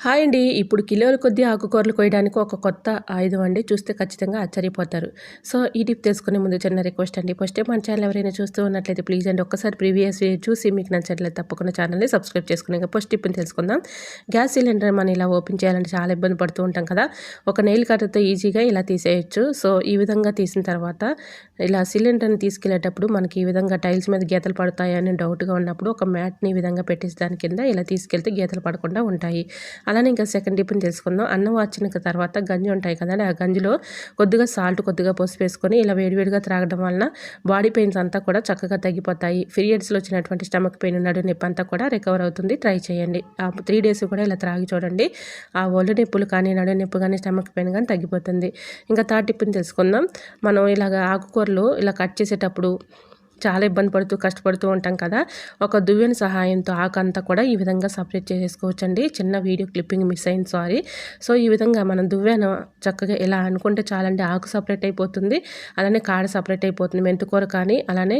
Hi అండి. ఇప్పుడు కిలోల కొద్దీ ఆకుకూరలు కోయడానికి ఒక కొత్త ఆయుధం అండి. చూస్తే ఖచ్చితంగా ఆశ్చర్యపోతారు. సో, ఈ టిప్ తెలుసుకునే ముందు చిన్న రిక్వెస్ట్ అండి. ఫస్ట్ టైం మన ఛానల్ ఎవరైనా చూస్తూ ఉన్నట్లయితే ప్లీజ్ అండి ఒక్కసారి ప్రీవియస్ చూసి మీకు నచ్చట్లేదు తప్పకుండా ఛానల్‌ని సబ్స్క్రైబ్ చేసుకుని ఇంక ఫస్ట్ టిప్‌ని తెలుసుకుందాం. గ్యాస్ సిలిండర్ మనం ఇలా ఓపెన్ చేయాలంటే చాలా ఇబ్బంది పడుతూ ఉంటాం కదా! ఒక నెయిల్ కట్టర్‌తో ఈజీగా ఇలా తీసేయొచ్చు. సో, ఈ విధంగా తీసిన తర్వాత ఇలా సిలిండర్‌ని తీసుకెళ్ళేటప్పుడు మనకి ఈ విధంగా టైల్స్ మీద గీతలు పడతాయని డౌట్‌గా ఉన్నప్పుడు ఒక మ్యాట్‌ని ఈ విధంగా పెట్టేసి దాని కింద ఇలా తీసుకెళ్తే గీతలు పడకుండా ఉంటాయి. అలానే ఇంకా సెకండ్ టిప్‌ని తెలుసుకుందాం. అన్నం వార్చిన తర్వాత గంజి ఉంటాయి కదండీ! ఆ గంజిలో కొద్దిగా సాల్ట్, కొద్దిగా పసుపు వేసుకొని ఇలా వేడివేడిగా త్రాగడం వలన బాడీ పెయిన్స్ అంతా కూడా చక్కగా తగ్గిపోతాయి. పీరియడ్స్‌లో వచ్చినటువంటి స్టమక్ పెయిన్, నడుము నొప్పి అంతా కూడా రికవర్ అవుతుంది. ట్రై చేయండి. 3 డేస్ కూడా ఇలా త్రాగి చూడండి. ఆ ఒళ్ళు నొప్పులు కానీ, నడుము నొప్పి కానీ, స్టమక్ పెయిన్ కానీ తగ్గిపోతుంది. ఇంకా థర్డ్ టిప్‌ని తెలుసుకుందాం. మనం ఇలాగ ఆకుకూరలు ఇలా కట్ చేసేటప్పుడు చాలా ఇబ్బంది పడుతూ, కష్టపడుతూ ఉంటాం కదా! ఒక దువ్వెన సహాయంతో ఆకంతా కూడా ఈ విధంగా సపరేట్ చేసేసుకోవచ్చండి. చిన్న వీడియో క్లిప్పింగ్ మిస్ అయింది సారీ. సో, ఈ విధంగా మనం దువ్వెన చక్కగా ఇలా అనుకుంటే చాలండి ఆకు సపరేట్ అయిపోతుంది. అలానే కాడ సపరేట్ అయిపోతుంది. మెంతికూర కానీ, అలానే